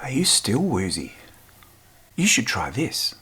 Are you still woozy? You should try this.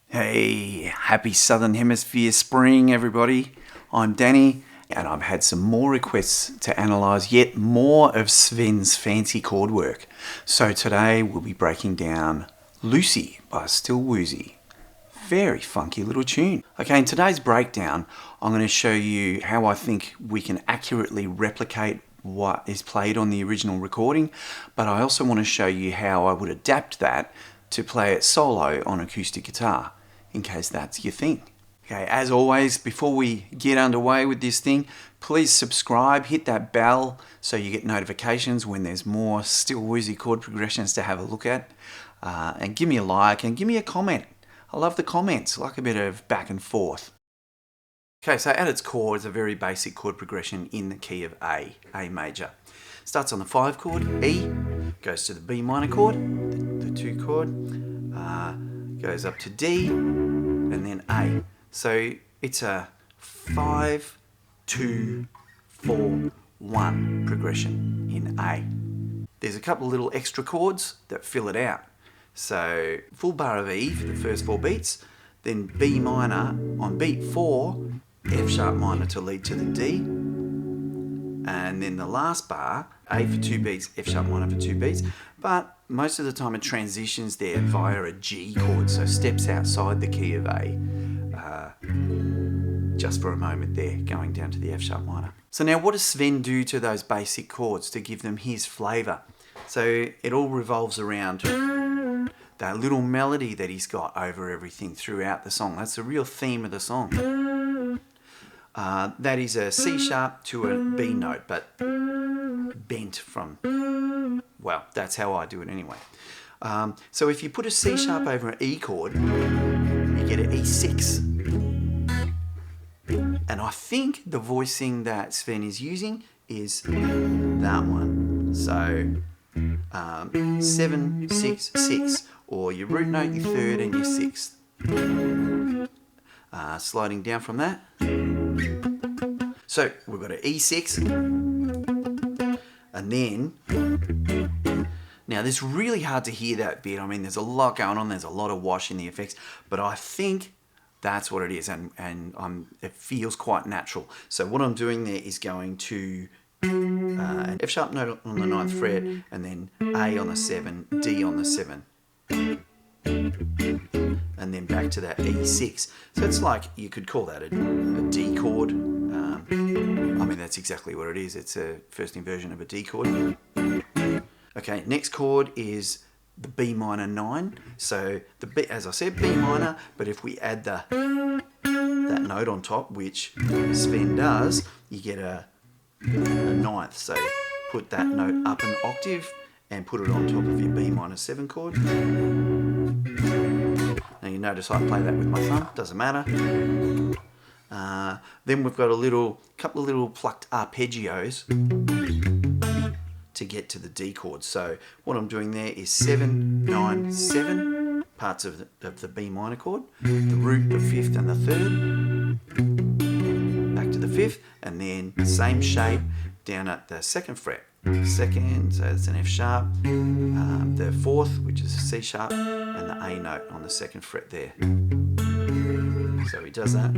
Hey, happy Southern Hemisphere spring, everybody. I'm Danny, and I've had some more requests to analyse yet more of Sven's fancy chord work. So today we'll be breaking down Lucy by Still Woozy. Very funky little tune. Okay, in today's breakdown, I'm going to show you how I think we can accurately replicate what is played on the original recording, but I also want to show you how I would adapt that to play it solo on acoustic guitar, in case that's your thing. Okay, as always, before we get underway with this thing, please subscribe, hit that bell so you get notifications when there's more Still Woozy chord progressions to have a look at. And give me a like and give me a comment. I love the comments, I like a bit of back and forth. Okay, so at its core is a very basic chord progression in the key of A major. Starts on the 5 chord, E, goes to the B minor chord, the 2 chord, goes up to D, and then A. So it's a 5, 2, 4, 1 progression in A. There's a couple of little extra chords that fill it out. So full bar of E for the first 4 beats, then B minor on beat 4, F sharp minor to lead to the D, and then the last bar, A for 2 beats, F sharp minor for 2 beats, but most of the time it transitions there via a G chord, so steps outside the key of A, just for a moment there, going down to the F sharp minor. So now what does Sven do to those basic chords to give them his flavour? So it all revolves around that little melody that he's got over everything throughout the song. That's the real theme of the song. That is a C sharp to a B note, but bent from, well, that's how I do it anyway. So if you put a C sharp over an E chord, you get an E6. And I think the voicing that Sven is using is that one. So 7, 6, 6, or your root note, your third and your sixth. Sliding down from that. So we've got an E6, and then, now this is really hard to hear that bit. I mean, there's a lot going on, there's a lot of wash in the effects, but I think that's what it is, and it feels quite natural. So what I'm doing there is going to an F sharp note on the 9th fret, and then A on the 7, D on the 7. And then back to that E6. So it's like, you could call that a D chord. I mean, that's exactly what it is. It's a first inversion of a D chord. Okay, next chord is the B minor 9. So the B, as I said, B minor, but if we add that note on top, which Sven does, you get a 9th. So put that note up an octave and put it on top of your B minor 7 chord. Now you notice I play that with my thumb, doesn't matter. Then we've got a couple of little plucked arpeggios to get to the D chord. So what I'm doing there is 7, 9, 7, parts of the B minor chord, the root, the 5th and the 3rd, back to the 5th, and then same shape down at the 2nd fret. 2nd, so it's an F sharp, the 4th, which is a C sharp, and the A note on the 2nd fret there. So he does that.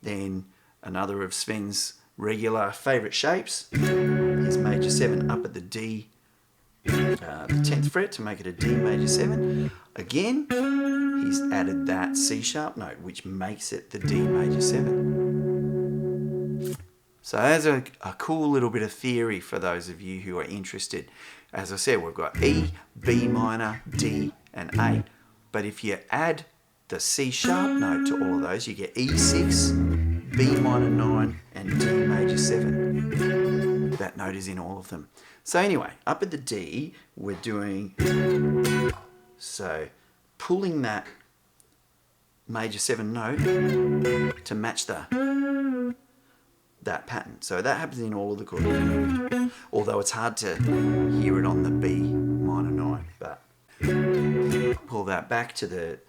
Then another of Sven's regular favourite shapes is major 7 up at the D, the 10th fret to make it a D major 7. Again, he's added that C sharp note, which makes it the D major 7. So that's a cool little bit of theory for those of you who are interested. As I said, we've got E, B minor, D, and A. But if you add the C sharp note to all of those, you get E6, B minor 9, and D major 7. That note is in all of them. So anyway, up at the D, we're doing, so pulling that major 7 note to match that pattern. So that happens in all of the chords, although it's hard to hear it on the B minor 9. But pull that back to the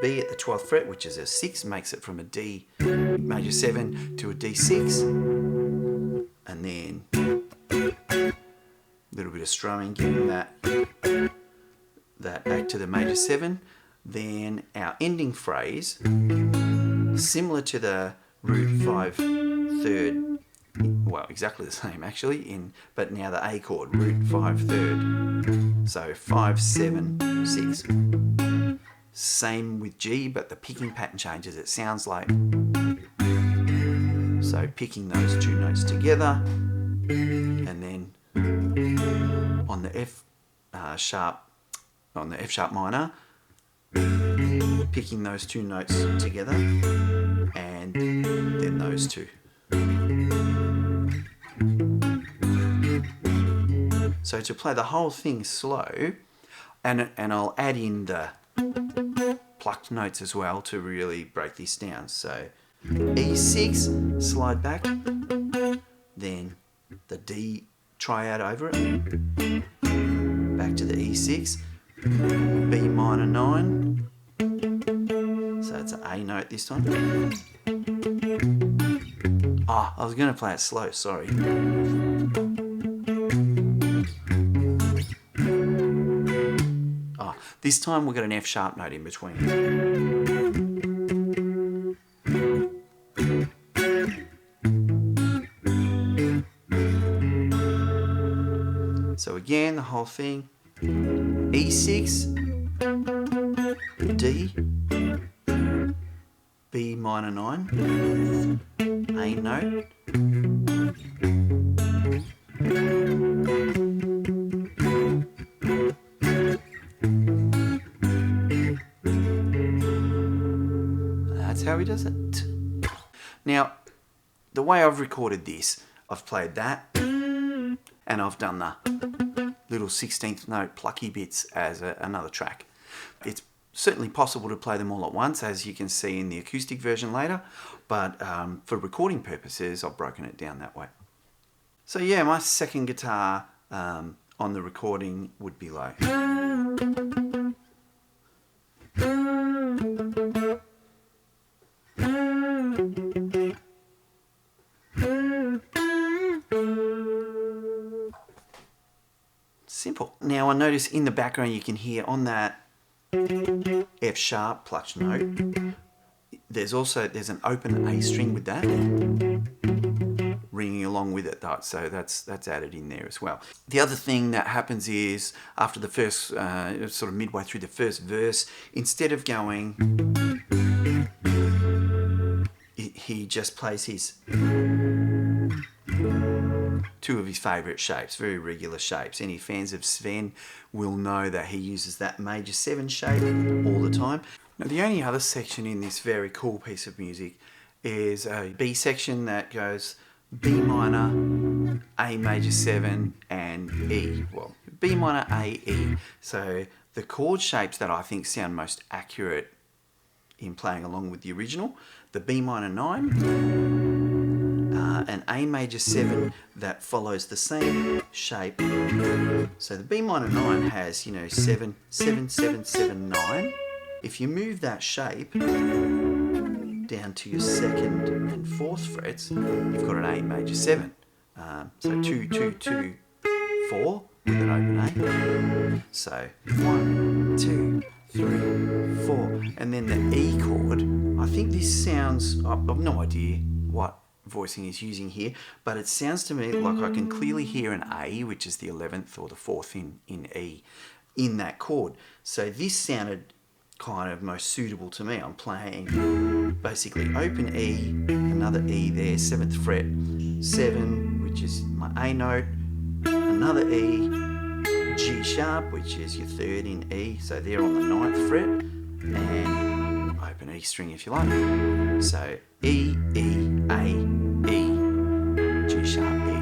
B at the 12th fret, which is a 6, makes it from a D major 7 to a D6, and then a little bit of strumming, getting that back to the major 7. Then our ending phrase, similar to the root 5 third, well, exactly the same actually, but now the A chord, root 5 third, so 5 7 6. Same with G, but the picking pattern changes. It sounds like, so picking those 2 notes together, and then on the F sharp minor, picking those 2 notes together, and then those 2. So to play the whole thing slow, and I'll add in the plucked notes as well to really break this down. So E6, slide back, then the D triad over it, back to the E6, B minor 9, so it's an A note this time. I was going to play it slow, sorry. This time we've got an F sharp note in between. So again, the whole thing, E6, D, B minor 9, A note, that's how he does it. Now, the way I've recorded this, I've played that, and I've done the little 16th note plucky bits as another track. It's certainly possible to play them all at once, as you can see in the acoustic version later, but for recording purposes I've broken it down that way. So yeah, my second guitar on the recording would be low. Simple. Now I notice in the background you can hear on that F sharp plucked note, there's an open A string with that ringing along with it though, so that's added in there as well. The other thing that happens is after the first sort of midway through the first verse, instead of going, he just plays his two of his favourite shapes, very regular shapes. Any fans of Sven will know that he uses that major 7 shape all the time. Now the only other section in this very cool piece of music is a B section that goes B minor, A major 7 and E. Well, B minor, A, E. So the chord shapes that I think sound most accurate in playing along with the original, the B minor 9, an A major 7 that follows the same shape. So the B minor 9 has, 7, 7, 7, 7, 9. If you move that shape down to your 2nd and 4th frets, you've got an A major 7. So 2, 2, 2, 4 with an open A. So 1, 2, 3, 4. And then the E chord, I think this sounds, I've no idea what voicing is using here, but it sounds to me like I can clearly hear an A, which is the 11th or the 4th in E, in that chord. So this sounded kind of most suitable to me. I'm playing basically open E, another E there, 7th fret, 7, which is my A note, another E, G sharp, which is your 3rd in E, so they're on the 9th fret, and open E string if you like. So E, E, A, E, G sharp, E.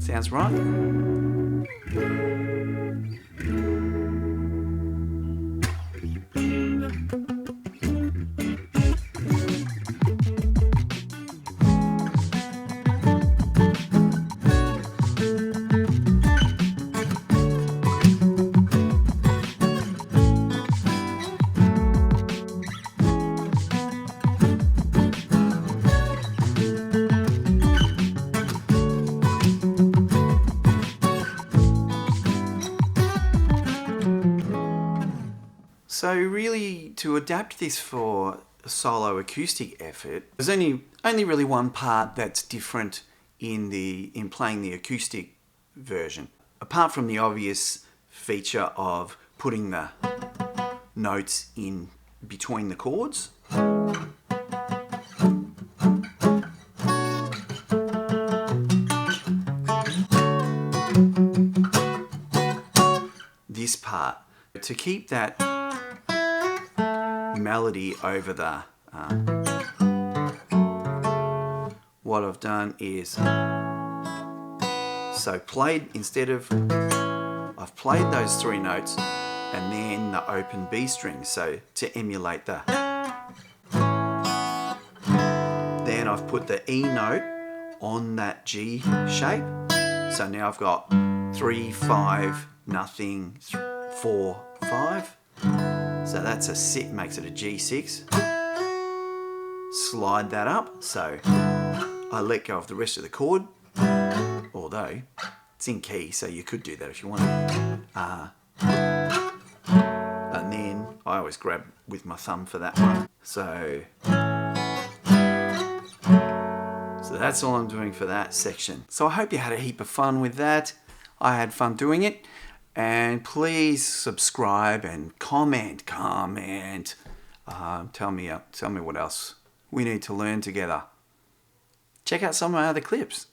Sounds right. So really, to adapt this for a solo acoustic effort, there's only really one part that's different in playing the acoustic version. Apart from the obvious feature of putting the notes in between the chords. This part, to keep that melody over the what I've done is I've played those three notes and then the open B string, so to emulate the. Then I've put the E note on that G shape, so now I've got 3, 5, nothing, 4, 5. So that's a sit, makes it a G6. Slide that up, so I let go of the rest of the chord, although it's in key, so you could do that if you wanted. And then I always grab with my thumb for that one. So that's all I'm doing for that section. So I hope you had a heap of fun with that. I had fun doing it. And please subscribe and comment. Tell me what else we need to learn together. Check out some of my other clips.